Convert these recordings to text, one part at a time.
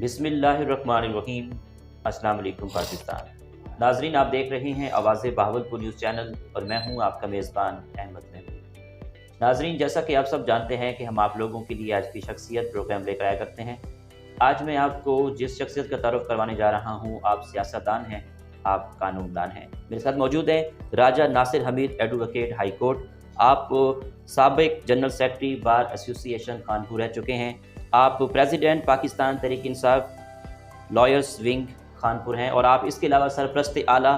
بسم اللہ الرحمن الرحیم۔ السلام علیکم پاکستان۔ ناظرین، آپ دیکھ رہے ہیں آواز بہاولپور نیوز چینل اور میں ہوں آپ کا میزبان احمد محمود۔ ناظرین، جیسا کہ آپ سب جانتے ہیں کہ ہم آپ لوگوں کے لیے آج کی شخصیت پروگرام لے کر آیا کرتے ہیں۔ آج میں آپ کو جس شخصیت کا تعارف کروانے جا رہا ہوں، آپ سیاستدان ہیں، آپ قانون دان ہیں۔ میرے ساتھ موجود ہیں راجہ ناصر حمید، ایڈوکیٹ ہائی کورٹ۔ آپ سابق جنرل سیکرٹری بار ایسوسی ایشن کانپور رہ چکے ہیں۔ آپ president Pakistan Tehreek Insaf lawyers wing Khanpur ہیں، اور آپ اس کے علاوہ سرپرست اعلیٰ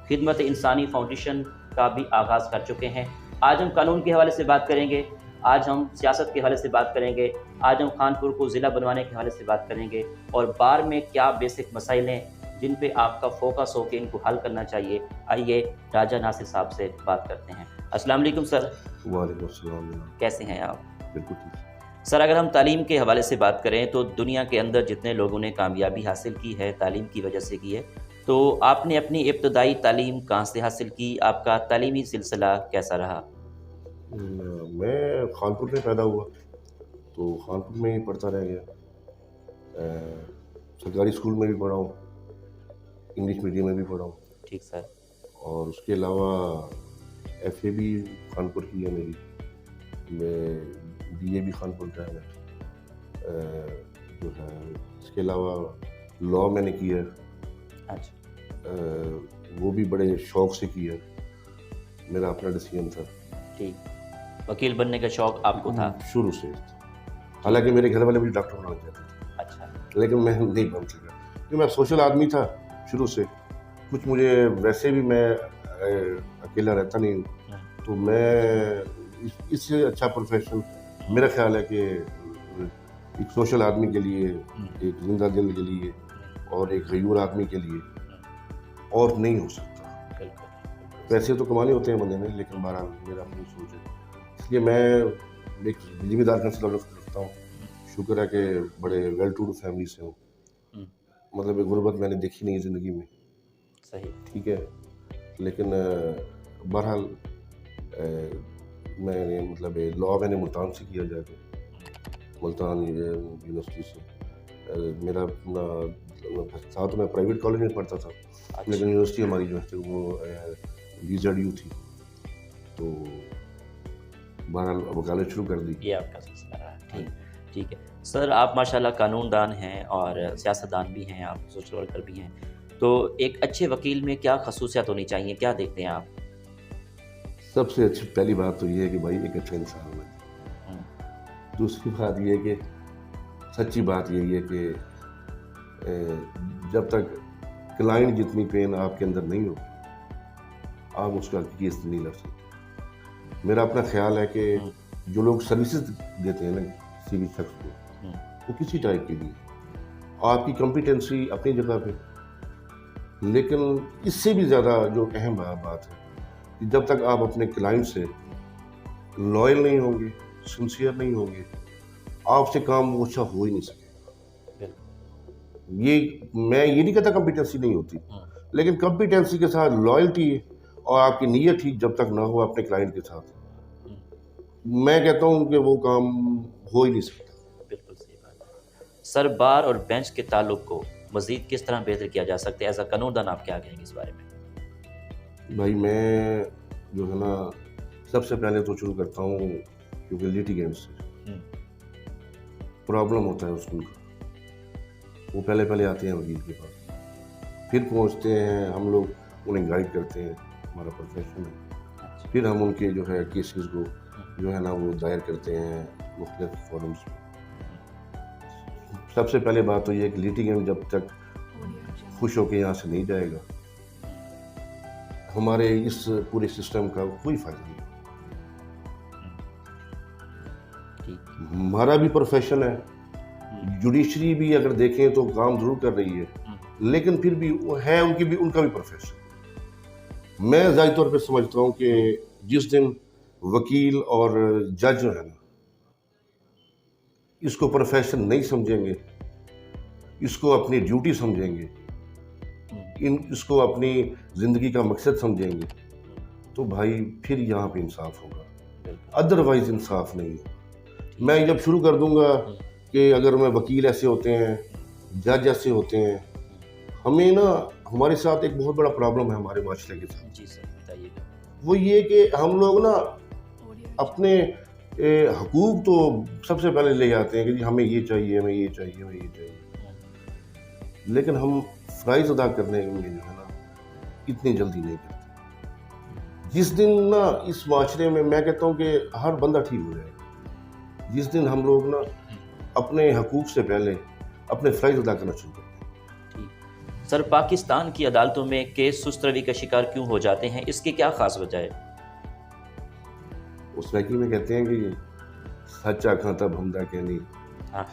خدمت انسانی فاؤنڈیشن کا بھی آغاز کر چکے ہیں۔ آج ہم قانون کے حوالے سے بات کریں گے، آج ہم سیاست کے حوالے سے بات کریں گے، آج ہم خانپور کو ضلع بنوانے کے حوالے سے بات کریں گے، اور بار میں کیا بیسک مسائل ہیں جن پہ آپ کا فوکس ہو کہ ان کو حل کرنا چاہیے۔ آئیے راجہ ناصر صاحب سے بات کرتے ہیں۔ السلام علیکم سر۔ وعلیکم السلام۔ کیسے ہیں آپ؟ بالکل ٹھیک۔ سر، اگر ہم تعلیم کے حوالے سے بات کریں تو دنیا کے اندر جتنے لوگوں نے کامیابی حاصل کی ہے تعلیم کی وجہ سے کی ہے، تو آپ نے اپنی ابتدائی تعلیم کہاں سے حاصل کی؟ آپ کا تعلیمی سلسلہ کیسا رہا؟ میں خانپور میں پیدا ہوا تو خانپور میں ہی پڑھتا رہ گیا۔ سرکاری اسکول میں بھی پڑھا ہوں، انگلش میڈیم میں بھی پڑھا ہوں، ٹھیک سر۔ اور اس کے علاوہ ایف اے بھی خانپور کی ہے میری، میں بی اے بھی خانپور کا ہے جو ہے۔ اس کے علاوہ لاء میں نے کیا ہے، اچھا، وہ بھی بڑے شوق سے کیا، میرا اپنا ڈیسیجن تھا۔ ٹھیک، وکیل بننے کا شوق آپ کو تھا؟ شروع سے، حالانکہ میرے گھر والے مجھے ڈاکٹر بنانا چاہتے تھے، اچھا، لیکن میں نہیں بن سکا کیونکہ میں سوشل آدمی تھا شروع سے۔ کچھ مجھے ویسے بھی میں اکیلا رہتا نہیں ہوں، تو میں اس سے اچھا پروفیشن میرا خیال ہے کہ ایک سوشل آدمی کے لیے، ایک زندہ دل کے لیے اور ایک غیور آدمی کے لیے اور نہیں ہو سکتا۔ پیسے تو کمانے ہوتے ہیں بندے نے، لیکن بہرحال میرا اپنی سوچ ہے، اس لیے میں ایک ذمہ دار گھر سے تعلق رکھتا ہوں۔ شکر ہے کہ بڑے ویل ٹو ڈو فیملی سے ہوں، مطلب غربت میں نے دیکھی نہیں زندگی میں، صحیح، ٹھیک ہے۔ لیکن بہرحال میں نے مطلب لاء میں نے ملتان سے کیا جا کے، ملتان یونیورسٹی سے۔ میرا اپنا تھا تو میں پرائیویٹ کالج میں پڑھتا تھا، لیکن یونیورسٹی ہماری جو ہے وہ BZU تھی، تو بہرحال وکالت شروع کر دی۔ یہ آپ کا سلسلہ رہا۔ ٹھیک ہے سر، آپ ماشاءاللہ قانون دان ہیں اور سیاستدان بھی ہیں، آپ سوشل ورکر بھی ہیں، تو ایک اچھے وکیل میں کیا خصوصیات ہونی چاہیے، کیا دیکھتے ہیں آپ؟ سب سے اچھی پہلی بات تو یہ ہے کہ بھائی ایک اچھا انسان ہونا چاہیے۔ دوسری بات یہ ہے کہ سچی بات یہی ہے کہ جب تک کلائنٹ جتنی پین آپ کے اندر نہیں ہوگی، آپ اس کا کیس نہیں لڑ سکتے۔ میرا اپنا خیال ہے کہ جو لوگ سروسز دیتے ہیں نا کسی بھی شخص کو، وہ کسی ٹائپ کے لیے آپ کی کمپیٹنسی اپنی جگہ پہ، لیکن اس سے بھی زیادہ جو اہم بات ہے کہ جب تک آپ اپنے کلائنٹ سے لائل نہیں ہوں گے، سنسیئر نہیں ہوں گے، آپ سے کام وہ اچھا ہو ہی نہیں سکے گا۔ یہ میں یہ نہیں کہتا کمپیٹنسی نہیں ہوتی، لیکن کمپیٹنسی کے ساتھ لائلٹی اور آپ کی نیت ہی جب تک نہ ہو اپنے کلائنٹ کے ساتھ، میں کہتا ہوں کہ وہ کام ہو ہی نہیں سکتا۔ بالکل صحیح بات ہے سر۔ بار اور بینچ کے تعلق کو مزید کس طرح بہتر کیا جا سکتا ہے؟ ایز اے قانون دان آپ کیا کہیں گے اس بارے میں؟ بھائی میں جو ہے نا سب سے پہلے تو شروع کرتا ہوں کیونکہ لیٹیگینٹ سے پرابلم ہوتا ہے اصول کا، وہ پہلے آتے ہیں وکیل کے پاس، پھر پہنچتے ہیں ہم لوگ، انہیں گائیڈ کرتے ہیں، ہمارا پروفیشن ہے، پھر ہم ان کے جو ہے کیسز کو جو ہے نا وہ دائر کرتے ہیں مختلف فورمز میں۔ سب سے پہلے بات تو یہ ہے کہ لیٹیگینٹ جب تک خوش ہو کے یہاں سے نہیں جائے گا، ہمارے اس پورے سسٹم کا کوئی فائدہ نہیں۔ ہمارا بھی پروفیشن ہے، جوڈیشری بھی اگر دیکھیں تو کام ضرور کر رہی ہے، لیکن پھر بھی وہ ہے ان کا بھی پروفیشن۔ میں ذاتی طور پہ سمجھتا ہوں کہ جس دن وکیل اور جج جو ہے نا اس کو پروفیشن نہیں سمجھیں گے، اس کو اپنی ڈیوٹی سمجھیں گے، اس کو اپنی زندگی کا مقصد سمجھیں گے، تو بھائی پھر یہاں پہ انصاف ہوگا، ادروائز انصاف نہیں ہے۔ میں جب شروع کر دوں گا کہ اگر میں وکیل ایسے ہوتے ہیں جج جیسے ہوتے ہیں. ہمیں نا ہمارے ساتھ ایک بہت بڑا پرابلم ہے ہمارے معاشرے کے ساتھ. جی سر بتائیے گا. وہ یہ کہ ہم لوگ نا اپنے حقوق تو سب سے پہلے لے جاتے ہیں کہ جی ہمیں یہ چاہیے، ہمیں یہ چاہیے، ہمیں یہ چاہیے، لیکن ہم فرائض ادا کرنے میں جو ہے نا اتنی جلدی نہیں کرتے. جس دن نا اس معاشرے میں کہتا ہوں کہ ہر بندہ ٹھیک ہو جائے گا جس دن ہم لوگ نا اپنے حقوق سے پہلے اپنے فرائض ادا کرنا شروع کرتے ہیں. سر پاکستان کی عدالتوں میں کیس سست روی کا شکار کیوں ہو جاتے ہیں، اس کی کیا خاص وجہ ہے؟ اس لڑکی میں کہتے ہیں کہ سچا کھاتا ہمدہ کہنی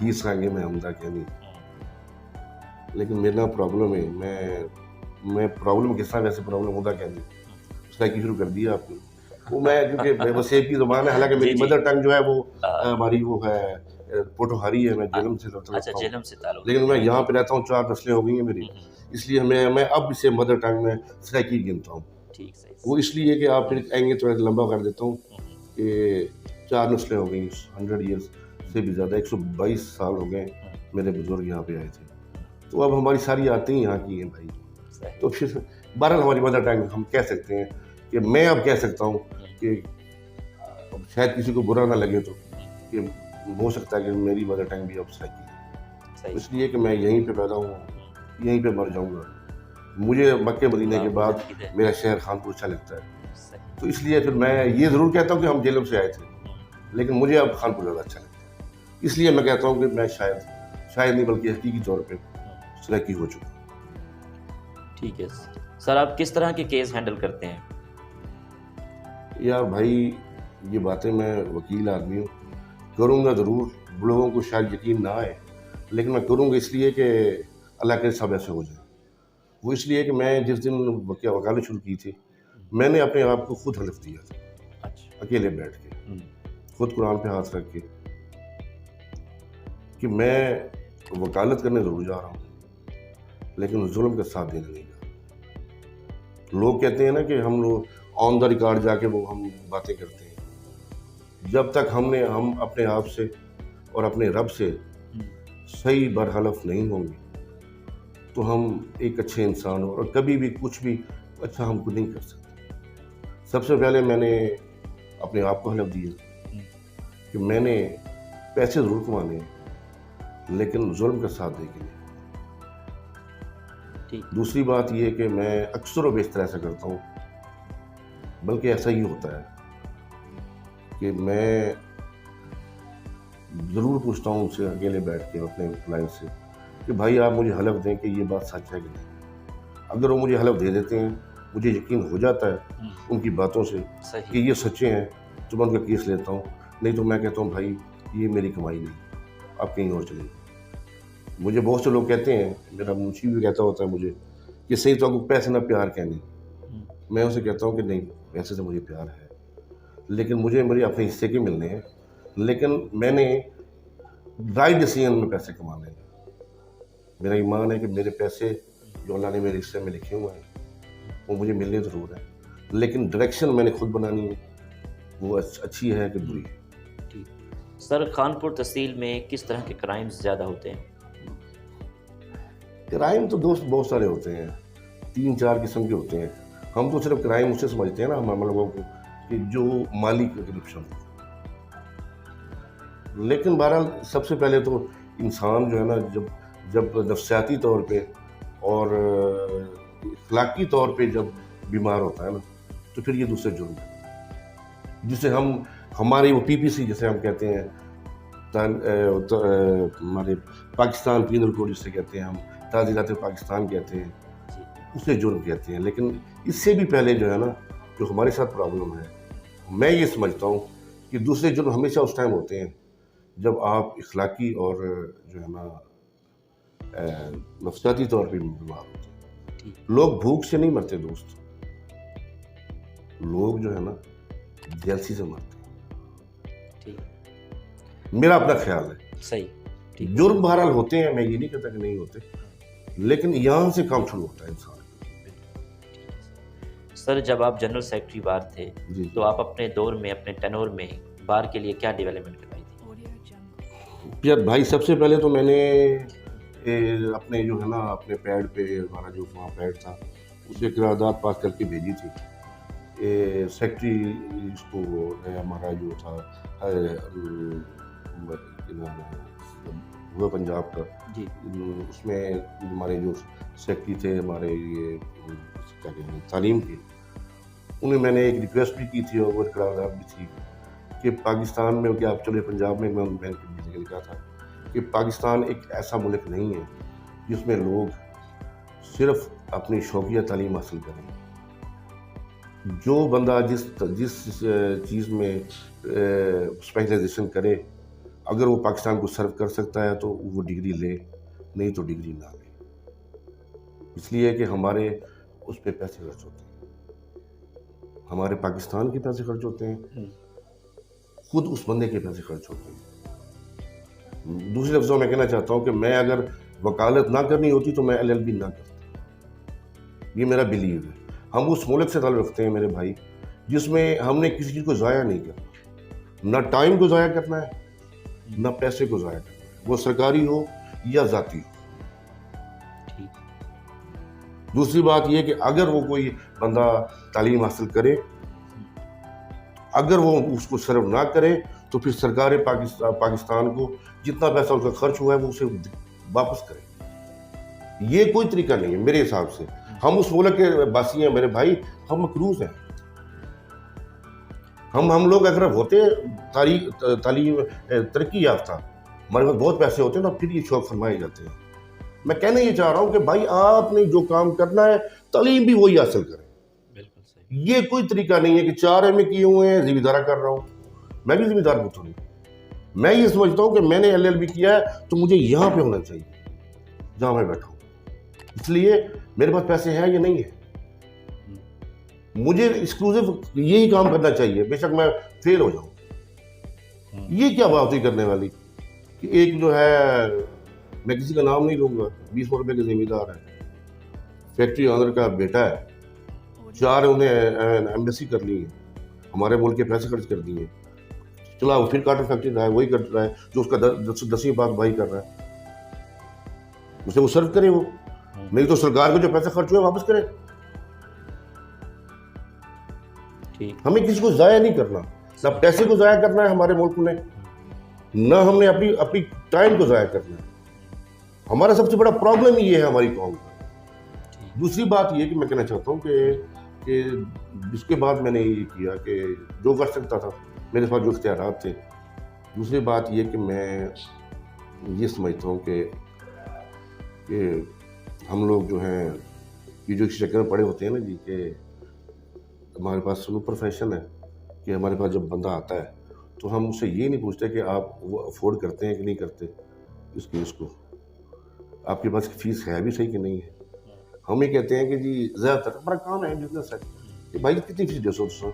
ہی سانگے میں ہمدہ کہنی. لیکن میرا پرابلم ہے، میں پرابلم کس طرح ویسے پرابلم ہوتا کہنی اس لڑکی شروع کر دیا آپ نے. وہ میں کیونکہ وسیب کی زبان ہے، حالانکہ میری مدر ٹنگ جو ہے وہ ہماری وہ ہے پوٹوہاری ہے. میں جیلم سے تعلق، لیکن میں یہاں پہ رہتا ہوں، 4 نسلیں ہو گئی ہیں میری، اس لیے میں اب اسے مدر ٹنگ میں سرائکی گنتا ہوں. وہ اس لیے کہ آپ پھر آئیں گے تھوڑا لمبا کر دیتا ہوں کہ 4 نسلیں ہو گئی، 100 ایئرس سے بھی زیادہ، 122 سال ہو گئے میرے بزرگ یہاں پہ آئے تھے. تو اب ہماری ساری آتے ہی یہاں کی ہیں بھائی. تو پھر بہرحال ہماری مدر ٹنگ ہم کہہ سکتے ہیں کہ میں اب کہہ سکتا ہوں کہ شاید کسی کو برا نہ لگے تو کہ ہو سکتا ہے کہ میری مدر ٹنگ بھی اب سرائکی ہے، اس لیے کہ میں یہیں پہ پیدا ہوں، یہیں پہ مر جاؤں گا. مجھے مکے مدینے کے بعد میرا شہر خانپور اچھا لگتا ہے. تو اس لیے پھر میں یہ ضرور کہتا ہوں کہ ہم جیلم سے آئے تھے، لیکن مجھے اب خانپور زیادہ اچھا لگتا ہے. اس لیے میں کہتا ہوں کہ میں شاید نہیں بلکہ حقیقی طور پہ سرائکی ہو چکا. ٹھیک ہے سر، آپ کس طرح کے کیس ہینڈل کرتے ہیں؟ یار بھائی یہ باتیں، میں وکیل آدمی ہوں، کروں گا ضرور. لوگوں کو شاید یقین نہ آئے، لیکن میں کروں گا اس لیے کہ اللہ کے سب ایسے ہو جائے. وہ اس لیے کہ میں جس دن وکالت شروع کی تھی، میں نے اپنے آپ کو خود حلف دیا تھا، اکیلے بیٹھ کے، خود قرآن پہ ہاتھ رکھ کے، کہ میں وکالت کرنے ضرور جا رہا ہوں لیکن ظلم کا ساتھ دینے نہیں جا رہا. لوگ کہتے ہیں نا کہ ہم لوگ آن دا ریکارڈ جا کے وہ ہم باتیں کرتے ہیں. جب تک ہم اپنے آپ سے اور اپنے رب سے صحیح برحلف نہیں ہوں گے تو ہم ایک اچھے انسان اور کبھی بھی کچھ بھی اچھا ہم کو نہیں کر سکتے. سب سے پہلے میں نے اپنے آپ کو حلف دیا کہ میں نے پیسے ضرور کمانے ہیں لیکن ظلم کا ساتھ دے کے نہیں. دوسری بات یہ کہ میں اکثر و بیشتر ایسا کرتا ہوں، بلکہ ایسا ہی ہوتا ہے کہ میں ضرور پوچھتا ہوں ان سے اکیلے بیٹھ کے اپنے کلائنٹ سے کہ بھائی آپ مجھے حلف دیں کہ یہ بات سچ ہے کہ نہیں. اگر وہ مجھے حلف دے دیتے ہیں، مجھے یقین ہو جاتا ہے ان کی باتوں سے کہ یہ سچے ہیں، تو میں ان کا کیس لیتا ہوں. نہیں تو میں کہتا ہوں بھائی یہ میری کمائی نہیں، آپ کہیں اور چلیں. مجھے بہت سے لوگ کہتے ہیں، میرا منشی بھی کہتا ہوتا ہے مجھے کہ صحیح تو آپ کو پیسے نہ پیار کہنے. میں اسے کہتا ہوں کہ نہیں، پیسے سے مجھے پیار ہے لیکن مجھے اپنے حصے کے ملنے ہیں. لیکن میں نے رائٹ ڈیسیژن میں پیسے کمانے ہیں. میرا ایمان ہے کہ میرے پیسے جو اللہ نے میرے حصے میں لکھے ہوئے ہیں وہ مجھے ملنے ضرور ہیں، لیکن ڈائریکشن میں نے خود بنانی ہے، وہ اچھی ہے کہ بری ہے. سر خانپور تحصیل میں کس طرح کے کرائمز زیادہ ہوتے ہیں؟ کرائم تو دوست بہت سارے ہوتے ہیں، 3-4 قسم کے ہوتے ہیں. ہم تو صرف کرائم اسے سمجھتے ہیں نا ہم لوگوں کو کہ جو مالی کرپشن ہو. لیکن بہرحال سب سے پہلے تو انسان جو ہے نا جب نفسیاتی طور پہ اور اخلاقی طور پہ جب بیمار ہوتا ہے نا تو پھر یہ دوسرے جرم ہے جسے ہماری وہ PPC جسے ہم کہتے ہیں، ہمارے پاکستان پینل کوڈ جسے کہتے ہیں، ہم تعزیرات پاکستان کہتے ہیں، اسے جرم کہتے ہیں. لیکن اس سے بھی پہلے جو ہے نا جو ہمارے ساتھ پرابلم ہے، میں یہ سمجھتا ہوں کہ دوسرے جرم ہمیشہ اس ٹائم ہوتے ہیں جب آپ اخلاقی اور جو ہے نا نفسیاتی طور پہ بیمار ہوتے ہیں. لوگ بھوک سے نہیں مرتے دوست، لوگ جو ہے نا جیلسی سے مرتے ہیں. میرا اپنا خیال ہے. صحیح. جرم بہرحال ہوتے ہیں، میں یہ نہیں کہتا کہ نہیں ہوتے، لیکن یہاں سے کام شروع ہوتا ہے انسان. سر جب آپ جنرل سیکرٹری بار تھے تو آپ اپنے دور میں، اپنے ٹینور میں بار کے لیے کیا ڈیولپمنٹ کروائی تھی؟ یار بھائی سب سے پہلے تو میں نے اپنے جو ہے نا اپنے پیڈ پہ ہمارا جو وہاں پیڈ تھا اسے قرارداد پاس کر کے بھیجی تھی. سیکٹری اس کو ہمارا جو تھا وہ پنجاب کا جی اس میں ہمارے جو سیکٹری تھے ہمارے یہ کیا کہتے ہیں تعلیم کے, انہیں میں نے ایک ریکویسٹ بھی کی تھی اور وہ قرارداد بھی تھی کہ پاکستان میں کہ آپ چلے پنجاب میں نے لکھا تھا کہ پاکستان ایک ایسا ملک نہیں ہے جس میں لوگ صرف اپنی شوقیہ تعلیم حاصل کریں. جو بندہ جس چیز میں اسپیشلائزیشن کرے اگر وہ پاکستان کو سرو کر سکتا ہے تو وہ ڈگری لے, نہیں تو ڈگری نہ لے. اس لیے کہ ہمارے اس پہ پیسے خرچ ہوتے ہیں, ہمارے پاکستان کے پیسے خرچ ہوتے ہیں, خود اس بندے کے پیسے خرچ ہوتے ہیں. دوسرے لفظوں میں کہنا چاہتا ہوں کہ میں اگر وکالت نہ کرنی ہوتی تو میں LLB نہ کرتا. یہ میرا بلیو ہے. ہم اس ملک سے تعلق رکھتے ہیں میرے بھائی جس میں ہم نے کسی چیز کو ضائع نہیں کرنا, نہ ٹائم کو ضائع کرنا ہے نہ پیسے کو ضائع کرنا ہے, وہ سرکاری ہو یا ذاتی ہو. دوسری بات یہ کہ اگر وہ کوئی بندہ تعلیم حاصل کرے, اگر وہ اس کو سرو نہ کرے تو پھر سرکار پاکستان کو جتنا پیسہ اس کا خرچ ہوا ہے وہ اسے واپس کرے. یہ کوئی طریقہ نہیں ہے میرے حساب سے. ہم اس ملک کے باسی ہیں میرے بھائی, ہم مقروض ہیں. ہم لوگ اگر ہوتے تعلیم ترقی یافتہ, ہمارے پاس بہت پیسے ہوتے ہیں تو پھر یہ شوق فرمائے جاتے ہیں. میں کہنا یہ چاہ رہا ہوں کہ بھائی آپ نے جو کام کرنا ہے تعلیم بھی وہی حاصل کریں. بالکل صحیح. یہ کوئی طریقہ نہیں ہے کہ 4 MA کیے ہوئے ہیں ذمہ دارہ کر رہا ہوں. میں بھی ذمہ دار پوچھوں گی. میں یہ سمجھتا ہوں کہ میں نے LLB کیا ہے تو مجھے یہاں پہ ہونا چاہیے جہاں میں بیٹھا ہوں. اس لیے میرے پاس پیسے ہیں یا نہیں ہے, مجھے ایکسکلوسیو یہی کام کرنا چاہیے, بے شک میں فیل ہو جاؤں. یہ کیا بات ہوئی کرنے والی کہ ایک جو ہے, میں کسی کا نام نہیں لوں گا, 20 روپے کے ذمہ دار ہے, فیکٹری آنر کا بیٹا ہے, 4 انہیں ایمبیسی کر لی ہے, ہمارے ملک کے پیسے خرچ کر دیے, چلا وہ پھر کاٹر فیکٹری رہا ہے, وہی کر رہا ہے جو اس کا 10ویں بات بھائی کر رہا ہے. اسے وہ سرو کرے, وہ نہیں تو سرکار کو جو پیسے خرچ ہوئے واپس کرے. ہمیں کسی کو ضائع نہیں کرنا, نہ پیسے کو ضائع کرنا ہے ہمارے ملک میں, نہ ہم نے اپنی ٹائم کو ضائع کرنا ہے. ہمارا سب سے بڑا پرابلم یہ ہے ہماری قوم کا. دوسری بات یہ کہ میں کہنا چاہتا ہوں کہ اس کے بعد میں نے یہ کیا کہ جو کر سکتا تھا میرے پاس جو اختیارات تھے. دوسری بات یہ کہ میں یہ سمجھتا ہوں کہ ہم لوگ جو ہیں یہ جو چکر میں پڑے ہوتے ہیں نا جی, کہ ہمارے پاس سلو پروفیشن ہے کہ ہمارے پاس جب بندہ آتا ہے تو ہم اس سے یہ نہیں پوچھتے کہ آپ وہ افورڈ کرتے ہیں کہ نہیں کرتے اس کیس کو, آپ کے پاس فیس ہے بھی صحیح کہ نہیں ہے. ہم یہ کہتے ہیں کہ جی زیادہ تر ہمارا کام ہے بزنس ہے کہ بھائی کتنی فیس 150,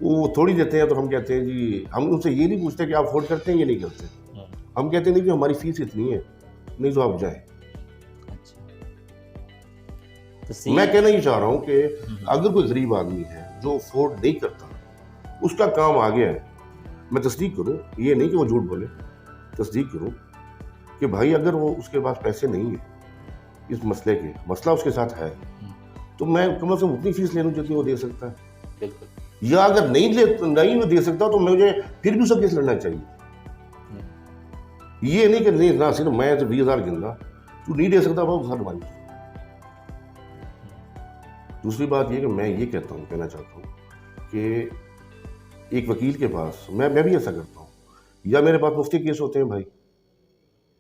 وہ تھوڑی دیتے ہیں تو ہم کہتے ہیں جی, ہم ان سے یہ نہیں پوچھتے کہ آپ افورڈ کرتے ہیں یا نہیں کرتے. ہم کہتے ہیں نہیں کہ ہماری فیس اتنی ہے, نہیں تو آپ جائیں. میں کہنا یہ چاہ رہا ہوں کہ اگر کوئی غریب آدمی ہے جو افورڈ نہیں کرتا, اس کا کام آ گیا ہے, میں تصدیق کروں, یہ نہیں کہ وہ جھوٹ بولے, تصدیق کروں کہ بھائی اگر وہ اس کے پاس پیسے نہیں ہیں اس مسئلے کے, مسئلہ اس کے ساتھ ہے, تو میں کم از کم اتنی فیس لینا چاہتی ہوں وہ دے سکتا ہے. یا اگر نہیں وہ دے سکتا تو مجھے پھر بھی اس کا کیس لڑنا چاہیے. یہ نہیں کہ نہیں نہ صرف میں 20,000 گن رہا, تو نہیں دے سکتا وہ گھر بھائی. دوسری بات یہ کہ میں یہ کہنا چاہتا ہوں کہ ایک وکیل کے پاس میں بھی ایسا کرتا ہوں, یا میرے پاس مفتی کیس ہوتے ہیں بھائی,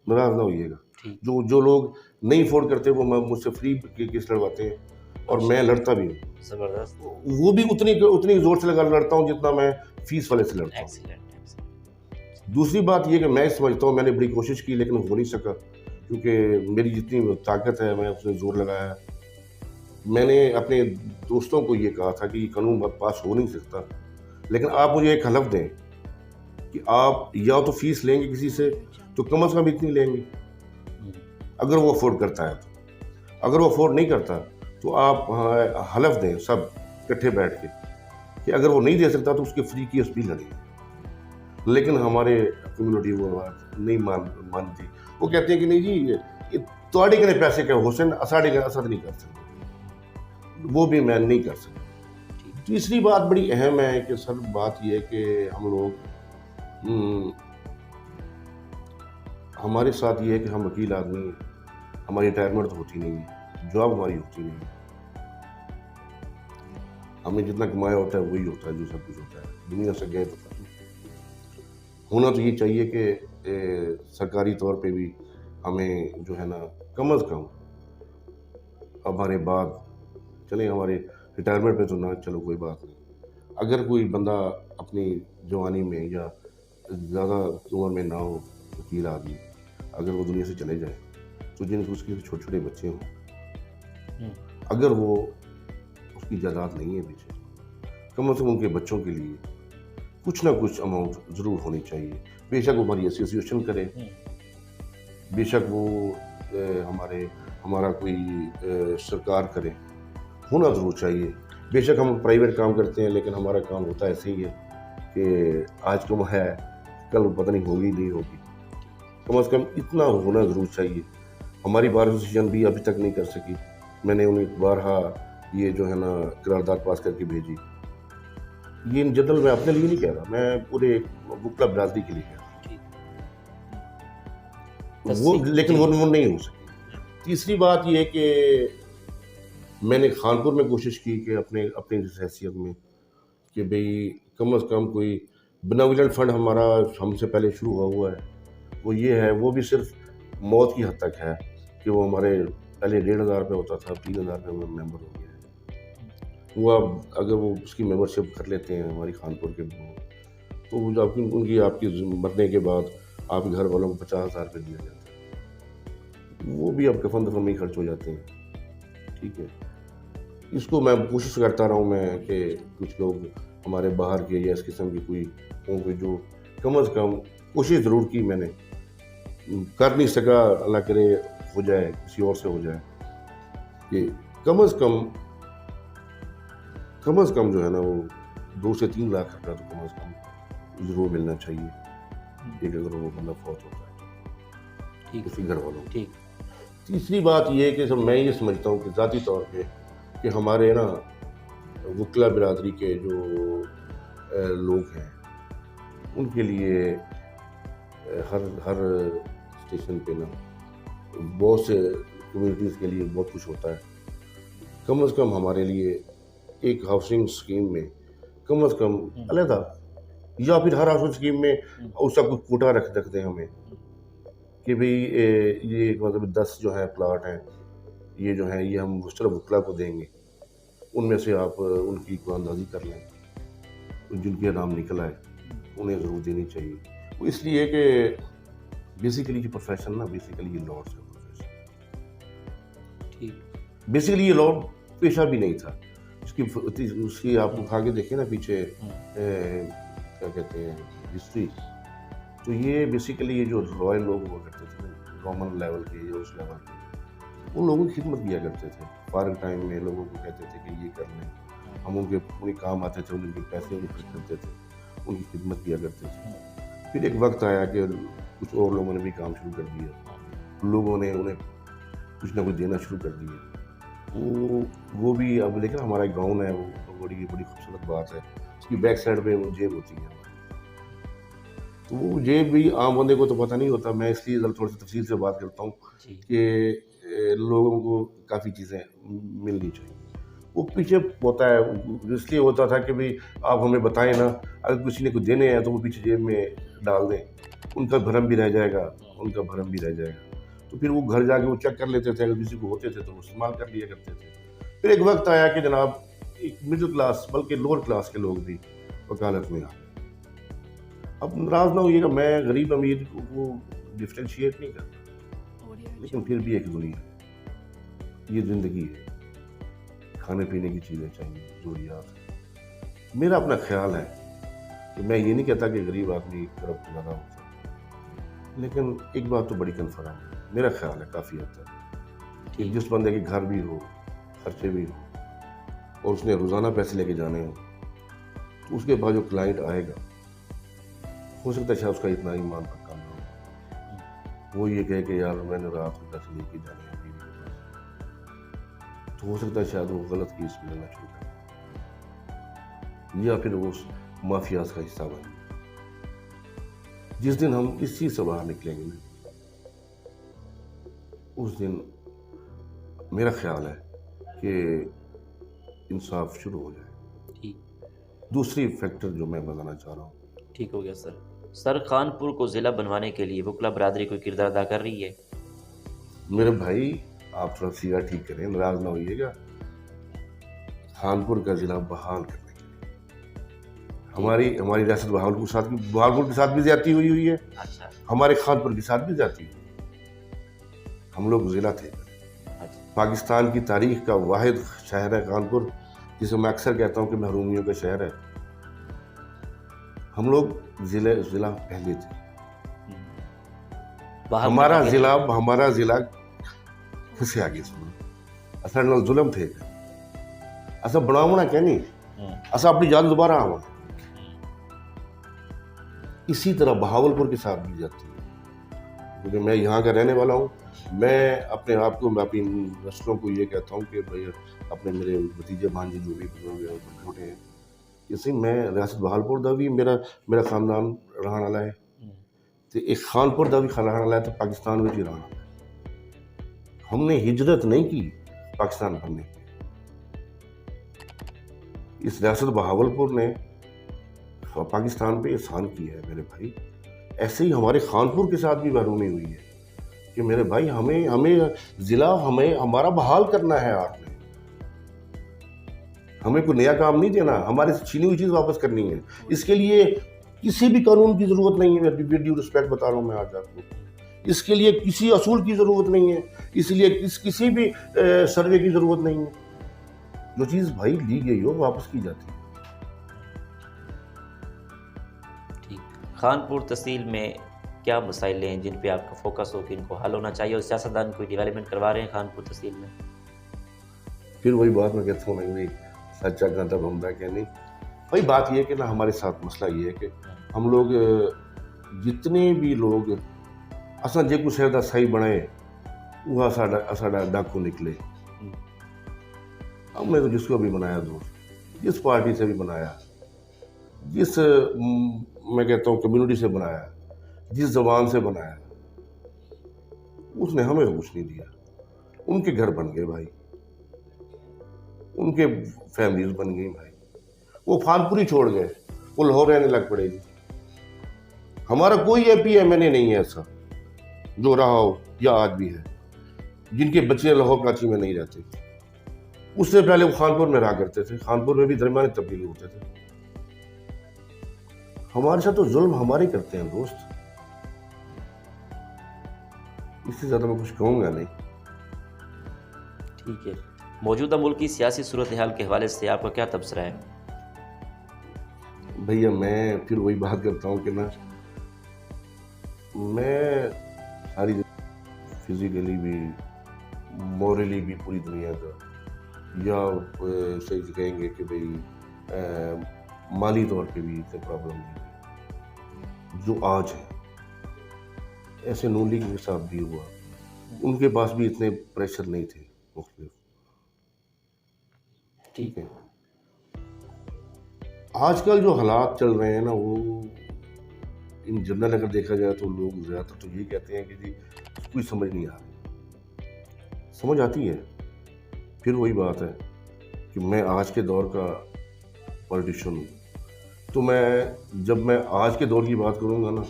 ناراض نہ ہوئیے گا, جو لوگ نہیں افورڈ کرتے وہ مجھ سے فری کیس لڑواتے ہیں اور میں لڑتا بھی ہوں. زبردست. وہ بھی اتنی زور سے لڑتا ہوں جتنا میں فیس والے سے لڑتا ہوں. دوسری بات یہ کہ میں سمجھتا ہوں میں نے بڑی کوشش کی لیکن ہو نہیں سکا, کیونکہ میری جتنی طاقت ہے میں اس نے زور لگایا. میں نے اپنے دوستوں کو یہ کہا تھا کہ یہ قانون پاس ہو نہیں سکتا, لیکن آپ مجھے ایک حلف دیں کہ آپ یا تو فیس لیں گے کسی سے تو کم از کم اتنی لیں گے اگر وہ افورڈ کرتا ہے تو. اگر وہ افورڈ نہیں کرتا تو آپ حلف دیں سب اکٹھے بیٹھ کے کہ اگر وہ نہیں دے سکتا تو اس کے فری کیس بھی لڑیں. لیکن ہمارے کمیونٹی وہ نہیں مانتی, وہ کہتے ہیں کہ نہیں جی یہ تھوڑے کنے پیسے کا حسن اساڑے کا اسد نہیں کر سکتے، وہ بھی میں نہیں کر سکتا۔ تیسری بات بڑی اہم ہے کہ سر بات یہ ہے کہ ہم لوگ ہمارے ساتھ یہ ہے کہ ہم وکیل آدمی، ہماری ریٹائرمنٹ تو ہوتی نہیں ہے، جاب ہماری ہوتی نہیں ہے، ہم نے جتنا کمایا ہوتا ہے وہی ہوتا ہے جو سب کچھ ہوتا ہے، دنیا سے گئے تو ہونا تو یہ چاہیے کہ سرکاری طور پہ بھی ہمیں جو ہے نا کم از کم ہمارے بعد چلیں ہمارے ریٹائرمنٹ پہ تو نہ چلو کوئی بات نہیں، اگر کوئی بندہ اپنی جوانی میں یا زیادہ عمر میں نہ ہو وکیل آدمی، اگر وہ دنیا سے چلے جائے تو جن کو اس کے چھوٹے چھوٹے بچے ہوں، اگر وہ اس کی جائیداد نہیں ہے پیچھے، کم از کم ان کے بچوں کے لیے کچھ نہ کچھ اماؤنٹ ضرور ہونی چاہیے، بے شک وہ ہماری ایسوسیشن کرے، بے شک وہ ہمارا کوئی سرکار کرے، ہونا ضرور چاہیے۔ بے شک ہم پرائیویٹ کام کرتے ہیں لیکن ہمارا کام ہوتا ایسے ہی ہے کہ آج کم ہے کل پتہ نہیں ہوگی نہیں ہوگی، کم از کم اتنا ہونا ضرور چاہیے۔ ہماری بار ایسوسیشن بھی ابھی تک نہیں کر سکی، میں نے انہیں بارہا یہ جو ہے نا قرارداد پاس کر کے بھیجی، یہ جدل میں اپنے لیے نہیں کہہ رہا، میں پورے وکلا برادری کے لیے کہہ رہا ہوں، لیکن وہ نہیں ہو سکی۔ تیسری بات یہ کہ میں نے خانپور میں کوشش کی کہ اپنے حیثیت میں کہ بھئی کم از کم کوئی بینیولنٹ فنڈ ہمارا ہم سے پہلے شروع ہوا ہے، وہ یہ ہے، وہ بھی صرف موت کی حد تک ہے کہ وہ ہمارے پہلے 1,500 روپے ہوتا تھا، 3,000 روپے ممبر ہو گیا ہے، وہ اب اگر وہ اس کی ممبرشپ کر لیتے ہیں ہماری خانپور کے تو وہ ان کی آپ کی مرنے کے بعد آپ کے گھر والوں کو 50,000 روپے دیا جاتا ہے، وہ بھی اب کفن دفن میں ہی خرچ ہو جاتے ہیں، ٹھیک ہے۔ اس کو میں کوشش کرتا رہا ہوں میں کہ کچھ لوگ ہمارے باہر کے یا اس قسم کی کوئی ہوں گے جو کم از کم کوشش ضرور کی، میں نے کر نہیں سکا، اللہ کرے ہو جائے کسی اور سے ہو جائے، کہ کم از کم جو ہے نا وہ 2 سے 3 لاکھ روپیہ تو کم از کم ضرور ملنا چاہیے، ایک اگر وہ بندہ فوت ہوتا ہے کسی گھر والوں کو۔ تیسری بات یہ ہے کہ میں یہ سمجھتا ہوں کہ ذاتی طور پہ کہ ہمارے نا وکلا برادری کے جو لوگ ہیں ان کے لیے ہر اسٹیشن پہ نا بہت سے کمیونٹیز کے لیے بہت کچھ ہوتا ہے، کم از کم ہمارے لیے ایک ہاؤسنگ اسکیم میں کم از کم علیحدہ یا پھر ہر ہاؤسنگ اسکیم میں اس کا کچھ کوٹا رکھ دیں ہمیں کہ بھئی یہ مطلب 10 جو ہے پلاٹ ہیں یہ جو ہیں یہ ہم صرف وکلا کو دیں گے، ان میں سے آپ ان کی اندازی کر لیں، جن کے نام نکل آئے انہیں ضرور دینی چاہیے۔ وہ اس لیے کہ بیسیکلی یہ پروفیشن نا بیسیکلی یہ لاء سے پروفیشن، بیسیکلی یہ لاء پیشہ بھی نہیں تھا، اس کی آپ اٹھا کے دیکھیں نا پیچھے کیا کہتے ہیں ہسٹری، تو یہ بیسیکلی یہ جو رائل لوگ ہوا کرتے تھے گورنمنٹ لیول کے یا اس لیول کے، ان لوگوں کی خدمت کیا کرتے تھے، فارغ ٹائم میں لوگوں کو کہتے تھے کہ یہ کر لیں، ہم ان کے کام آتے تھے، ان کے پیسے ان خرچ کرتے تھے، ان کی خدمت کیا کرتے تھے۔ پھر ایک وقت آیا کہ کچھ اور لوگوں نے بھی کام شروع کر دیا، لوگوں نے انہیں کچھ نہ کچھ دینا شروع کر دیا، وہ بھی اب لیکن ہمارا گاؤں ہے وہ بڑی خوبصورت بات ہے، اس کی بیک سائڈ پہ وہ جیب ہوتی ہے، تو وہ جیب بھی عام بندے کو تو پتہ نہیں ہوتا، میں اس لیے تھوڑی سی تفصیل سے بات کرتا ہوں کہ لوگوں کو کافی چیزیں ملنی چاہیے۔ وہ پیچھے ہوتا ہے، اس لیے ہوتا تھا کہ بھئی آپ ہمیں بتائیں نا، اگر کسی نے کچھ دینے ہیں تو وہ پیچھے جیب میں ڈال دیں، ان کا بھرم بھی رہ جائے گا، تو پھر وہ گھر جا کے وہ چیک کر لیتے تھے، اگر کسی کو ہوتے تھے تو وہ استعمال کر لیا کرتے تھے۔ پھر ایک وقت آیا کہ جناب ایک مڈل کلاس بلکہ لوور کلاس کے لوگ بھی وکالت میں آ گئے۔ اب ناراض نہ ہوئیے گا، میں غریب امیر کو ڈفرینشیٹ نہیں کرتا، لیکن پھر بھی ایک دنیا ہے، یہ زندگی ہے، کھانے پینے کی چیزیں چاہیے، ضروریات۔ میرا اپنا خیال ہے کہ میں یہ نہیں کہتا کہ غریب آدمی کرپٹ زیادہ ہوتا ہے، لیکن ایک بات تو بڑی کنفرم ہے، میرا خیال ہے کافی حد تک کہ جس بندے کے گھر بھی ہو، خرچے بھی ہو، اور اس نے روزانہ پیسے لے کے جانے ہوں، تو اس کے بعد جو کلائنٹ آئے گا ہو سکتا ہے شاید اس کا اتنا ایمان پکا نہ ہو، وہ یہ کہے کہ یار میں نے رات کو پیسے نہیں کی جانے ہیں بیوی کے پاس، تو ہو سکتا ہے شاید وہ غلط کیس میں لینا شروع کر یا پھر وہ مافیاز کا حصہ بن جائے۔ جس دن ہم اس چیز سے باہر نکلیں گے نا، اس دن میرا خیال ہے کہ انصاف شروع ہو جائے۔ ٹھیک دوسری فیکٹر جو میں بتانا چاہ رہا ہوں، ٹھیک ہو گیا سر خانپور کو ضلع بنوانے کے لیے وکلا برادری کوئی کردار ادا کر رہی ہے؟ میرے بھائی آپ تھوڑا سیدھا ٹھیک کریں، ناراض نہ ہوئیے گا۔ خانپور کا ضلع بحال کرنے کے لیے ہماری ریاست بہاولپور کے ساتھ بھی زیادتی ہوئی ہے، اچھا ہمارے خانپور کے ساتھ بھی زیادتی ہوئی۔ ہم لوگ ضلع تھے۔ اچھا پاکستان کی تاریخ کا واحد شہر ہے خانپور، جسے میں اکثر کہتا ہوں کہ محرومیوں کا شہر ہے۔ ہم لوگ ضلع پہلے تھے۔ ہمارا ضلع کسے آگے سنو اصل نال ظلم تھے، اصل بناونا کہنی اصل اپنی جان دوبارہ آوا۔ اسی طرح بہاولپور کے ساتھ بھی جاتی ہے، کیونکہ میں یہاں کا رہنے والا ہوں۔ میں اپنے آپ کو، میں اپنی نسلوں کو یہ کہتا ہوں کہ بھائی اپنے میرے بھتیجے بھانجے جو بھی چھوٹے ہیں، اسی میں ریاست بہاولپور دا بھی میرا خاندان رہن والا ہے، تو ایک خانپور دا بھی رہن والا ہے، تو پاکستان میں بھی رہن والا ہے۔ ہم نے ہجرت نہیں کی پاکستان بننے کی۔ اس ریاست بہاولپور نے پاکستان پہ احسان کیا ہے میرے بھائی۔ ایسے ہی ہمارے خانپور کے ساتھ بھی محرومی ہوئی ہے کہ میرے بھائی ہمیں ضلع ہمارا بحال کرنا ہے۔ آپ نے ہمیں کوئی نیا کام نہیں دینا، ہمارے سے چھینی ہوئی چیز واپس کرنی ہے۔ اس کے لیے کسی بھی قانون کی ضرورت نہیں ہے، میں ڈیو رسپیکٹ بتا رہا ہوں میں آج آپ کو۔ اس کے لیے کسی اصول کی ضرورت نہیں ہے، اس لیے کسی بھی سروے کی ضرورت نہیں ہے۔ جو چیز بھائی لی گئی ہو واپس کی جاتی ہے۔ ٹھیک، خانپور تحصیل میں کیا مسائل ہیں جن پہ آپ کا فوکس ہو کہ ان کو حل ہونا چاہیے، اور سیاستدان کوئی ڈیولپمنٹ کروا رہے ہیں خانپور تحصیل میں؟ پھر وہی بات میں کہتا ہوں، میں سچا گاندہ بمدہ کہ نہیں، وہی بات یہ ہے کہ نا ہمارے ساتھ مسئلہ یہ ہے کہ ہم لوگ جتنے بھی لوگ اصلا جے کچھ ہے صحیح بنائے وہ ساڈا ڈاکو نکلے۔ ہم نے تو جس کو بھی بنایا دوست، جس پارٹی سے بھی بنایا، جس میں کہتا ہوں کمیونٹی سے بنایا، جس زبان سے بنایا، اس نے ہمیں کچھ نہیں دیا۔ ان کے گھر بن گئے بھائی، ان کے فیملیز بن گئی بھائی، وہ خانپور ہی چھوڑ گئے، وہ لاہور رہنے لگ پڑے گی۔ ہمارا کوئی ایم پی ایم این اے نہیں ہے ایسا جو رہا ہو یا آج بھی ہے جن کے بچے لاہور کراچی میں نہیں رہتے۔ اس سے پہلے وہ خانپور میں رہا کرتے تھے، خانپور میں بھی درمیانی تبدیلی ہوتے تھے۔ ہمارے ساتھ تو ظلم ہمارے کرتے ہیں دوست، اس سے زیادہ میں کچھ کہوں گا نہیں۔ ٹھیک ہے، موجودہ ملک کی سیاسی صورتحال کے حوالے سے آپ کا کیا تبصرہ ہے؟ بھیا میں پھر وہی بات کرتا ہوں کہ نا میں ساری فزیکلی بھی مورلی بھی پوری دنیا کا، یا صحیح کہیں گے کہ بھئی مالی طور پہ بھی اتنے پرابلم نہیں جو آج ہے۔ ایسے نون لیگ کے ساتھ بھی ہوا، ان کے پاس بھی اتنے پریشر نہیں تھے مختلف۔ ٹھیک ہے، آج کل جو حالات چل رہے ہیں نا، وہ ان جنرل اگر دیکھا جائے تو لوگ زیادہ تر تو یہ کہتے ہیں کہ جی کوئی سمجھ نہیں آ رہی۔ سمجھ آتی ہے، پھر وہی بات ہے کہ میں آج کے دور کا پولیٹیشین ہوں، تو جب میں آج کے دور کی بات کروں گا نا،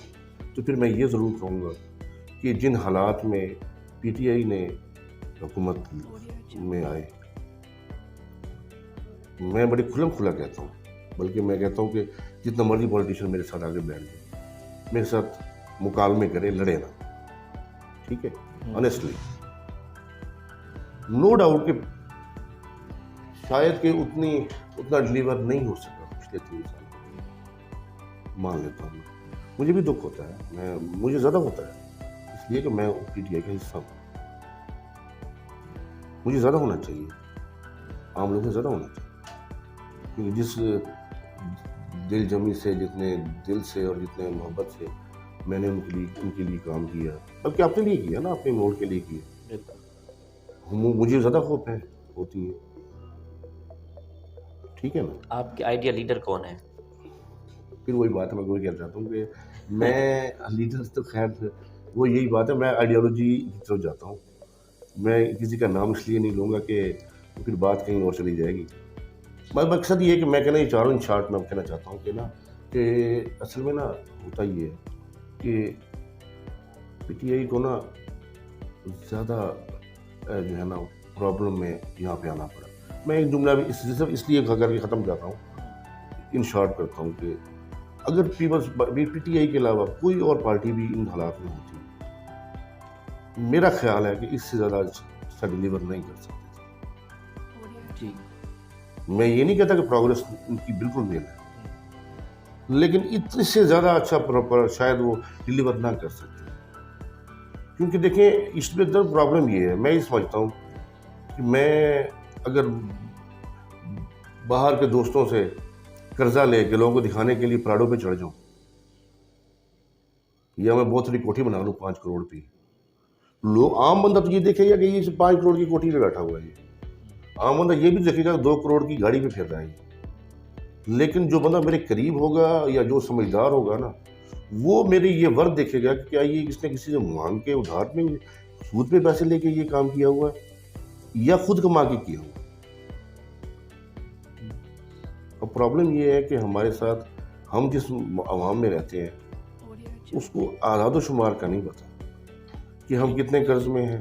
تو پھر میں یہ ضرور کہوں گا کہ جن حالات میں پی ٹی آئی نے حکومت میں آئے، میں بڑی کھلم کھلا کہتا ہوں، بلکہ میں کہتا ہوں کہ جتنا مرضی پولیٹیشین میرے ساتھ آگے بیٹھ جائے، میرے ساتھ مکالمے کرے، لڑے نا، ٹھیک ہے، آنیسٹلی نو ڈاؤٹ کہ شاید کہ اتنا ڈلیور نہیں ہو سکا پچھلے 3 سال، مان لیتا ہوں۔ مجھے بھی دکھ ہوتا ہے، مجھے زیادہ ہوتا ہے، اس لیے کہ میں پی ٹی آئی کا حصہ ہوں۔ مجھے زیادہ ہونا چاہیے، عام لوگوں سے زیادہ ہونا چاہیے، کیونکہ جس دل جمی سے، جتنے دل سے اور جتنے محبت سے میں نے ان کے لیے کام کیا، بلکہ اپنے لیے کیا نا، اپنے موڑ کے لیے کیا. مجھے زیادہ خوف ہے ہوتی ہیں. ٹھیک ہے نا. آپ کے آئیڈیا لیڈر کون ہے؟ پھر وہی بات ہے، میں وہی کہنا چاہتا ہوں کہ میں لیڈر تو خیر وہ یہی بات ہے، میں آئیڈیالوجی کی طرف جاتا ہوں. میں کسی کا نام اس لیے نہیں لوں گا کہ پھر بات کہیں اور چلی جائے گی. مقصد یہ ہے کہ میں کہنا یہ چاروں ان شارٹ میں کہنا چاہتا ہوں کہ نا کہ اصل میں نا ہوتا یہ ہے کہ پی ٹی آئی کو نا زیادہ جو ہے نا پرابلم میں یہاں پہ آنا پڑا. میں ایک جملہ بھی صرف اس لیے کر کے ختم کرتا ہوں، ان شارٹ کرتا ہوں کہ اگر پیپلز پی ٹی آئی کے علاوہ کوئی اور پارٹی بھی ان حالات میں ہوتی، میرا خیال ہے کہ اس سے زیادہ اچھا ڈیلیور نہیں کر سکتے. جی میں یہ نہیں کہتا کہ پروگریس ان کی بالکل میل ہے، لیکن اس سے زیادہ اچھا شاید وہ ڈیلیور نہ کر سکتے. کیونکہ دیکھیں اس میں در پرابلم یہ ہے، میں یہ سمجھتا ہوں کہ میں اگر باہر کے دوستوں سے قرضہ لے کے لوگوں کو دکھانے کے لیے پراڈو پہ چڑھ جاؤں، یا میں بہت بڑی کوٹھی بنا لوں 5 کروڑ پہ، لوگ عام بندہ تو یہ دیکھے گا کہ یہ 5 کروڑ کی کوٹھی پہ بیٹھا ہوا ہے. عام بندہ یہ بھی دیکھے گا 2 کروڑ کی گاڑی پہ پھر رہا ہے. لیکن جو بندہ میرے قریب ہوگا یا جو سمجھدار ہوگا نا، وہ میرے یہ ورد دیکھے گا کہ کیا یہ اس نے کسی سے مانگ کے ادھار میں سود پہ پیسے لے کے یہ کام کیا ہوا ہے یا خود کما کے کیا ہوا. اب پرابلم یہ ہے کہ ہمارے ساتھ ہم جس عوام میں رہتے ہیں اس کو اعداد و شمار کا نہیں پتا کہ ہم کتنے قرض میں ہیں،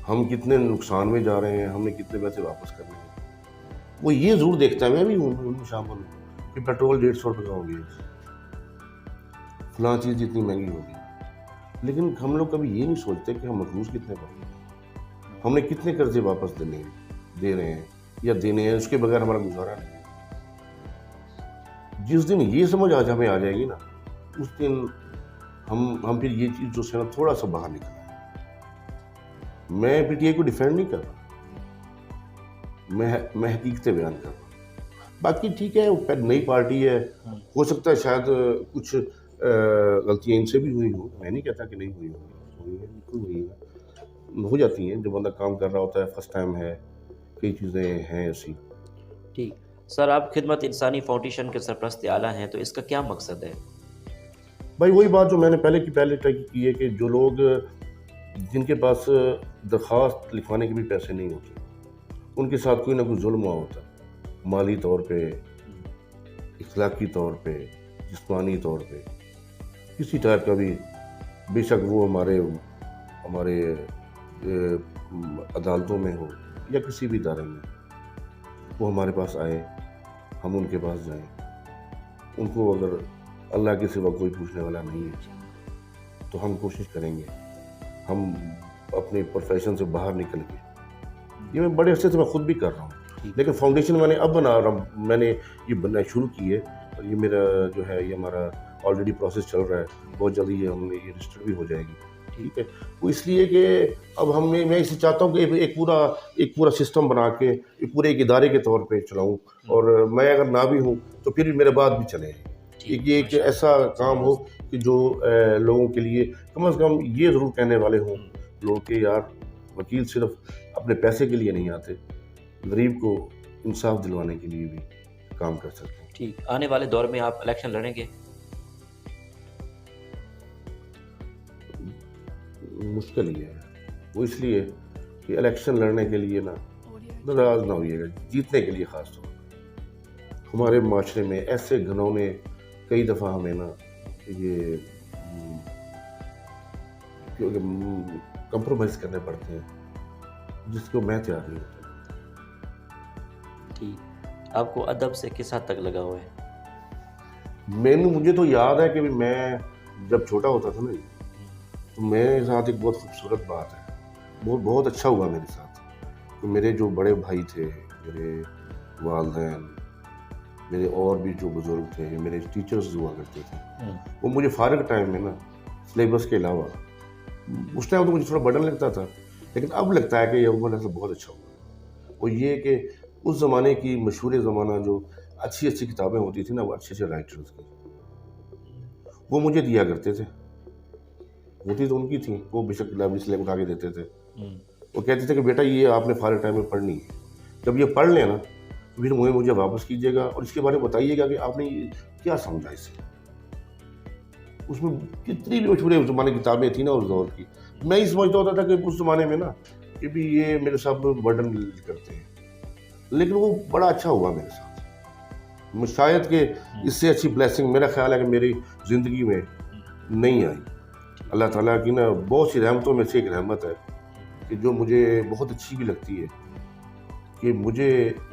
ہم کتنے نقصان میں جا رہے ہیں، ہم نے کتنے پیسے واپس کرنے ہیں. وہ یہ ضرور دیکھتا ہے، میں بھی ان میں شامل ہوں، کہ پیٹرول 150 روپے کا ہو گیا، فلاں چیز اتنی مہنگی ہوگی. لیکن ہم لوگ کبھی یہ نہیں سوچتے کہ ہم مقروض کتنے پر ہیں، ہم نے کتنے قرضے واپس دے رہے ہیں یا دینے ہیں، اس کے بغیر ہمارا گزارا نہیں. جس دن یہ سمجھ آج ہمیں آ جائے گی نا، اس دن ہم پھر یہ چیز جو ہے نا تھوڑا سا باہر نکلیں. میں پی ٹی آئی کو ڈیفینڈ نہیں کر رہا، میں حقیقتیں بیان کر رہا ہوں. باقی ٹھیک ہے، نئی پارٹی ہے، ہو سکتا ہے شاید کچھ غلطیاں ان سے بھی ہوئی ہوں، میں نہیں کہتا کہ نہیں ہوئی ہوں، بالکل ہوئی ہیں، ہو جاتی ہیں. جو بندہ کام کر رہا ہوتا ہے، فرسٹ ٹائم ہے، کئی چیزیں ہیں ایسی. ٹھیک سر، آپ خدمت انسانی فاؤنڈیشن کے سرپرست اعلیٰ ہیں، تو اس کا کیا مقصد ہے؟ بھائی وہی بات جو میں نے پہلے تحقیق کی ہے کہ جو لوگ جن کے پاس درخواست لکھوانے کے بھی پیسے نہیں ہوتے، ان کے ساتھ کوئی نہ کوئی ظلم ہوا ہوتا ہے، مالی طور پہ، اخلاقی طور پہ، جسمانی طور پہ، کسی ٹائپ کا بھی. بے شک وہ ہمارے عدالتوں میں ہو یا کسی بھی ادارے میں، وہ ہمارے پاس آئے، ہم ان کے پاس جائیں. ان کو اگر اللہ کے سوا کوئی پوچھنے والا نہیں ہے تو ہم کوشش کریں گے ہم اپنے پروفیشن سے باہر نکل کے. یہ میں بڑے عرصے سے میں خود بھی کر رہا ہوں، لیکن فاؤنڈیشن میں نے اب میں نے یہ بننا شروع کی ہے، اور یہ میرا جو ہے یہ ہمارا آلریڈی پروسیس چل رہا ہے، بہت جلدی یہ ہم نے یہ رجسٹر بھی ہو جائے گی. ٹھیک ہے، وہ اس لیے کہ اب میں اسے چاہتا ہوں کہ ایک پورا سسٹم بنا کے ایک ادارے کے طور پہ چلاؤں، اور میں اگر نہ بھی ہوں تو پھر میرے بعد بھی چلے. یہ ایک ایسا کام ہو کہ جو لوگوں کے لیے کم از کم یہ ضرور کہنے والے ہوں لوگ کہ یار وکیل صرف اپنے پیسے کے لیے نہیں آتے، غریب کو انصاف دلوانے کے لیے بھی کام کر سکتے ہیں. ٹھیک، آنے والے دور میں آپ الیکشن لڑیں گے؟ مشکل ہی ہے، وہ اس لیے کہ الیکشن لڑنے کے لیے نا ناراض نہ ہوئیے گا، جیتنے کے لیے خاص طور پر. ہمارے معاشرے میں ایسے گھنونے کئی دفعہ ہمیں نا یہ کمپرومائز کرنے پڑتے ہیں جس کو میں تیار نہیں ہوتا. ٹھیک، آپ کو ادب سے کس حد تک لگا ہوا ہے؟ مجھے تو یاد ہے کہ میں جب چھوٹا ہوتا تھا نا تو میرے ساتھ ایک بہت خوبصورت بات ہے، بہت اچھا ہوا میرے ساتھ. تو میرے جو بڑے بھائی تھے، میرے والدین، میرے اور بھی جو بزرگ تھے، میرے ٹیچرز ہوا کرتے تھے، وہ مجھے فارغ ٹائم میں نا سلیبس کے علاوہ، اس ٹائم تو مجھے تھوڑا برڈن لگتا تھا، لیکن اب لگتا ہے کہ یہ بہت اچھا ہوا. وہ یہ کہ اس زمانے کی مشہور زمانہ جو اچھی کتابیں ہوتی تھیں نا، وہ اچھے رائٹرز کی، وہ مجھے دیا کرتے تھے، ہوتی تو ان کی تھیں، وہ بے شک لائبریری سے لے اٹھا کے دیتے تھے. وہ کہتے تھے کہ بیٹا یہ آپ نے فارغ ٹائم میں پڑھنی ہے، جب یہ پڑھ لیں نا پھر مجھے واپس کیجیے گا اور اس کے بارے میں بتائیے گا کہ آپ نے کیا سمجھا اس سے. اس میں کتنی بھی مشہور اس زمانے کی کتابیں تھیں نا اس دور کی، میں ہی سمجھتا ہوتا تھا کہ اس زمانے میں نا کہ بھی یہ میرے ساتھ برڈن کرتے ہیں، لیکن وہ بڑا اچھا ہوا میرے ساتھ. شاید کہ اس سے اچھی بلیسنگ میرا خیال ہے کہ میری زندگی میں نہیں آئی. اللہ تعالیٰ کی نا بہت سی رحمتوں میں سے ایک رحمت ہے کہ جو مجھے بہت اچھی بھی لگتی ہے کہ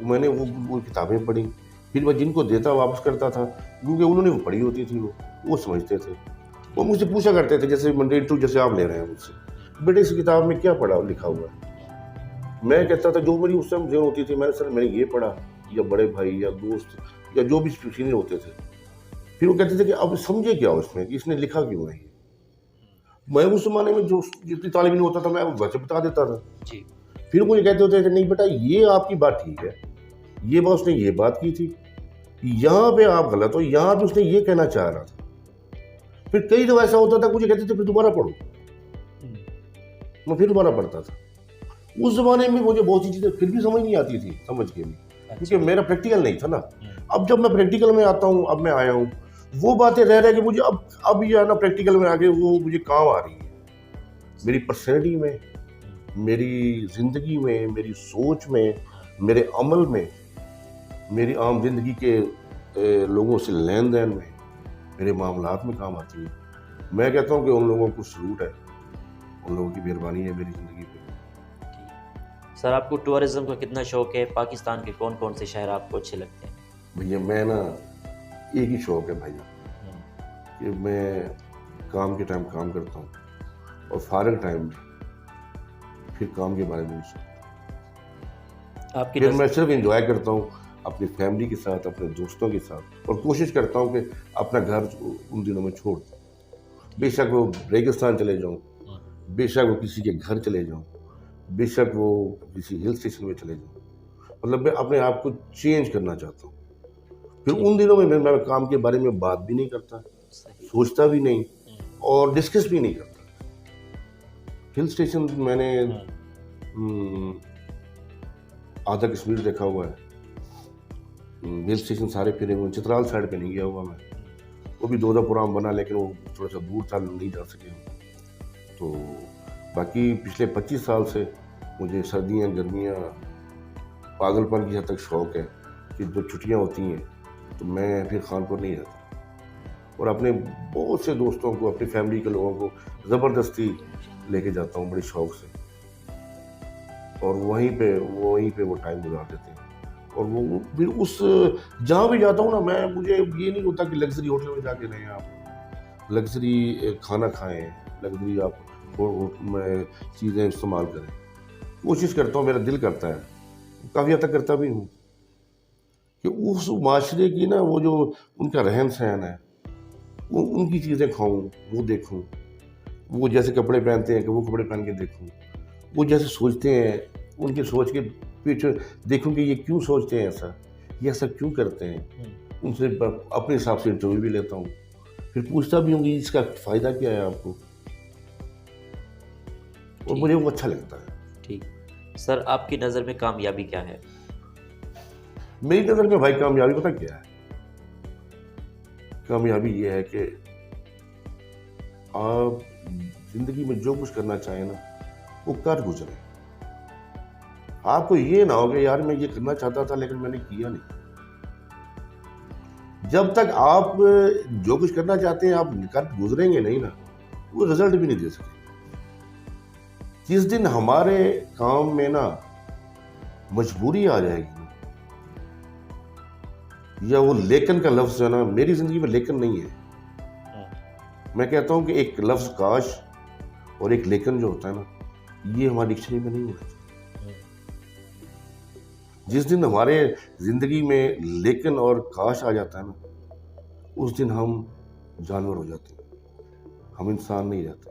میں نے وہ کتابیں پڑھی، پھر میں جن کو دیتا واپس کرتا تھا کیونکہ انہوں نے وہ پڑھی ہوتی تھی، وہ سمجھتے تھے. وہ مجھ سے پوچھا کرتے تھے جیسے منڈے ٹو جیسے آپ لے رہے ہیں مجھ سے، بیٹے اس کتاب میں کیا پڑھا لکھا ہوا ہے. میں کہتا تھا جو میری اس ٹائم ذہن ہوتی تھی، میں نے سر میں نے یہ پڑھا، یا بڑے بھائی یا دوست یا جو بھی سینئر ہوتے تھے، پھر وہ کہتے تھے کہ اب سمجھے کیا اس میں کہ اس نے لکھا کیوں ہے. میں اس زمانے میں جو جتنی طالب علم ہوتا تھا میں وہ بتا دیتا تھا. پھر مجھے کہتے ہوتے کہ نہیں بیٹا یہ آپ کی بات ٹھیک ہے، یہ بات اس نے یہ بات کی تھی، یہاں پہ آپ غلط ہو، یہاں پہ اس نے یہ کہنا چاہ رہا تھا. پھر کئی دفعہ ایسا ہوتا تھا مجھے کہتے تھے پھر دوبارہ پڑھو، میں پھر دوبارہ پڑھتا تھا. اس زمانے میں مجھے بہت سی چیزیں پھر بھی سمجھ نہیں آتی تھی سمجھ کے بھی، کیونکہ میرا پریکٹیکل نہیں تھا نا. اب جب میں پریکٹیکل میں آتا ہوں، اب میں آیا ہوں، وہ باتیں رہ رہے کہ مجھے اب یہ نا پریکٹیکل میں آگے وہ مجھے کام آ رہی ہے میری پرسنالٹی میں، میری زندگی میں، میری سوچ میں، میرے عمل میں، میری عام زندگی کے لوگوں سے لین دین میں، میرے معاملات میں کام آتی ہے. میں کہتا ہوں کہ ان لوگوں کو سلوٹ ہے، ان لوگوں کی مہربانی ہے میری زندگی پہ. سر آپ کو ٹورزم کا کتنا شوق ہے؟ پاکستان کے کون کون سے شہر آپ کو اچھے لگتے ہیں؟ بھیا میں نا ایک ہی شوق ہے بھائی کہ میں کام کے ٹائم کام کرتا ہوں اور فارغ ٹائم پھر کام کے بارے میں نہیں سوچتا. آپ کی پھر میں صرف انجوائے کرتا ہوں اپنی فیملی کے ساتھ، اپنے دوستوں کے ساتھ، اور کوشش کرتا ہوں کہ اپنا گھر ان دنوں میں چھوڑ دوں. بے شک وہ ریگستان چلے جاؤں، بے شک وہ کسی کے گھر چلے جاؤں، بے شک وہ کسی ہل اسٹیشن میں چلے جاؤں، مطلب میں اپنے آپ کو چینج کرنا چاہتا ہوں. پھر ان دنوں میں میں کام کے بارے میں بات بھی نہیں کرتا، سوچتا بھی نہیں اور ڈسکس بھی نہیں کرتا. ہل اسٹیشن میں نے آدھا کشمیر دیکھا ہوا ہے، ہل اسٹیشن سارے پھرے ہوئے. چترال سائڈ پہ نہیں گیا ہوا میں، وہ بھی 2 پروگرام بنا لیکن وہ تھوڑا سا دور تھا، نہیں جا سکے. تو باقی پچھلے 25 سال سے مجھے سردیاں گرمیاں پاگل پن کی حد تک شوق ہے کہ جو چھٹیاں ہوتی ہیں تو میں پھر خانپور نہیں رہتا اور اپنے بہت سے دوستوں کو، اپنی فیملی کے لوگوں کو زبردستی لے کے جاتا ہوں بڑی شوق سے، اور وہیں پہ وہ ٹائم گزار دیتے ہیں. اور وہ پھر اس جہاں بھی جاتا ہوں نا مجھے یہ نہیں ہوتا کہ لگژری ہوٹل میں جا کے رہیں، آپ لگژری کھانا کھائیں، لگژری آپ میں چیزیں استعمال کریں. کوشش کرتا ہوں، میرا دل کرتا ہے، کافی حد تک کرتا بھی ہوں کہ اس معاشرے کی نا وہ جو ان کا رہن سہن ہے، ان کی چیزیں کھاؤں، وہ دیکھوں، وہ جیسے کپڑے پہنتے ہیں کہ وہ کپڑے پہن کے دیکھوں، وہ جیسے سوچتے ہیں ان کی سوچ کے پیچھے دیکھوں کہ یہ کیوں سوچتے ہیں ایسا، یہ ایسا کیوں کرتے ہیں. ان سے اپنے حساب سے انٹرویو بھی لیتا ہوں، پھر پوچھتا بھی ہوں کہ اس کا فائدہ کیا ہے آپ کو، اور مجھے وہ اچھا لگتا ہے. ٹھیک سر، آپ کی نظر میں کامیابی کیا ہے؟ میری نظر میں بھائی کامیابی پتہ کیا ہے؟ کامیابی یہ ہے کہ آپ زندگی میں جو کچھ کرنا چاہیں نا وہ کر گزریں. آپ کو یہ نہ ہو کہ یار میں یہ کرنا چاہتا تھا لیکن میں نے کیا نہیں. جب تک آپ جو کچھ کرنا چاہتے ہیں آپ کر گزریں گے نہیں نا، وہ رزلٹ بھی نہیں دے سکتے. جس دن ہمارے کام میں نا مجبوری آ جائے گی یا وہ لیکن کا لفظ ہے نا، میری زندگی میں لیکن نہیں ہے. میں کہتا ہوں کہ ایک لفظ کاش اور ایک لیکن جو ہوتا ہے نا، یہ ہماری ڈکشنری میں نہیں ہوتا. جس دن ہمارے زندگی میں لیکن اور کاش آ جاتا ہے نا، اس دن ہم جانور ہو جاتے ہیں، ہم انسان نہیں رہتے.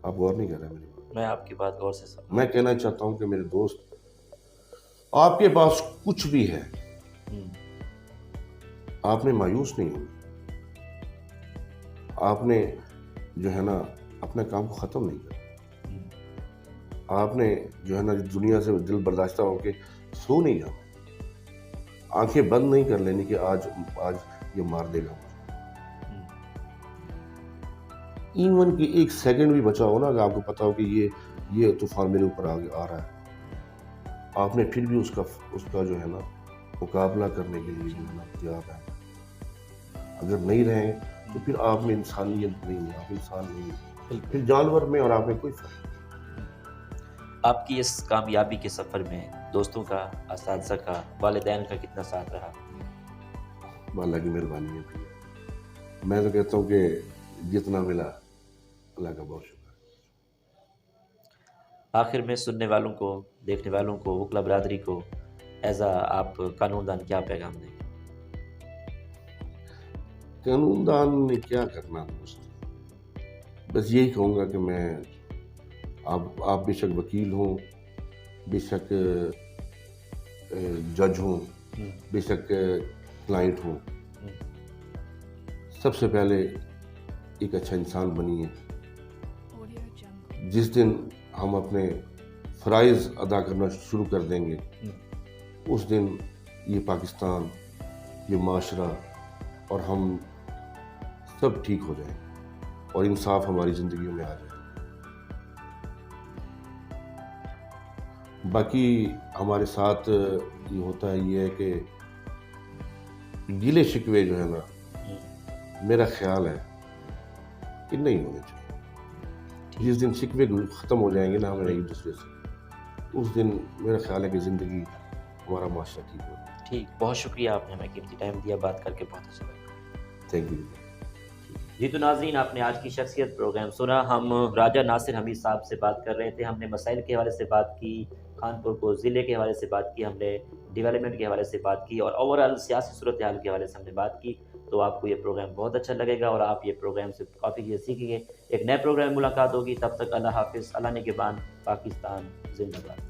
آپ غور نہیں کر رہے میری بات؟ میں آپ کی بات غور سے سمجھ. میں کہنا چاہتا ہوں کہ میرے دوست، آپ کے پاس کچھ بھی ہے، آپ نے مایوس نہیں ہونا. آپ نے جو ہے نا اپنے کام کو ختم نہیں کرنا. آپ نے جو ہے نا دنیا سے دل برداشتہ ہو کے سو نہیں جانا. آنکھیں بند نہیں کر لینی کہ آج یہ مار دے گا. ایون کہ ایک سیکنڈ بھی بچا ہو نا، اگر آپ کو پتا ہو کہ یہ طوفان میرے اوپر آ رہا ہے، آپ نے پھر بھی اس کا جو ہے نا مقابلہ کرنے کے لیے جو ہے نا تیار ہے. اگر نہیں رہیں تو پھر آپ میں انسانیت نہیں ہے، آپ انسان نہیں ہے. پھر جانور میں اور آپ میں کوئی فرق نہیں. آپ کی اس کامیابی کے سفر میں دوستوں کا، اساتذہ کا، والدین کا کتنا ساتھ رہا؟ اللہ کی مہربانی ہے بھائی. میں تو کہتا ہوں کہ جتنا ملا اللہ کا بہت شکر ہے. آخر میں سننے والوں کو، دیکھنے والوں کو، وکلا برادری کو ایز آپ قانون دان کیا پیغام دیں؟ قانون دان نے کیا کرنا دوست، بس یہی کہوں گا کہ میں آپ بے شک وکیل ہوں، بے شک جج ہوں، بے شک کلائنٹ ہوں، سب سے پہلے ایک اچھا انسان بنیے. جس دن ہم اپنے فرائض ادا کرنا شروع کر دیں گے، اس دن یہ پاکستان، یہ معاشرہ اور ہم سب ٹھیک ہو جائیں اور انصاف ہماری زندگیوں میں آ جائے. باقی ہمارے ساتھ یہ ہوتا ہے یہ ہے کہ گلے شکوے جو ہے نا، میرا خیال ہے کہ نہیں ہونے چاہیے. جس دن شکوے ختم ہو جائیں گے نا ہمارے ایک دوسرے سے، اس دن میرا خیال ہے کہ زندگی ہمارا معاشرہ ٹھیک ہوگا. ٹھیک، بہت شکریہ، آپ نے ہمیں قیمتی ٹائم دیا، بات کر کے بہت اچھا لگا. Thank you. جی تو ناظرین، آپ نے آج کی شخصیت پروگرام سنا. ہم راجہ ناصر حمید صاحب سے بات کر رہے تھے. ہم نے مسائل کے حوالے سے بات کی، خانپور کو ضلع کے حوالے سے بات کی، ہم نے ڈیولپمنٹ کے حوالے سے بات کی، اور اوورآل سیاسی صورتحال کے حوالے سے ہم نے بات کی. تو آپ کو یہ پروگرام بہت اچھا لگے گا اور آپ یہ پروگرام سے کافی چیزیں سیکھیں گے. ایک نئے پروگرام میں ملاقات ہوگی، تب تک اللہ حافظ. اللہ نگہبان. پاکستان زندہ باد.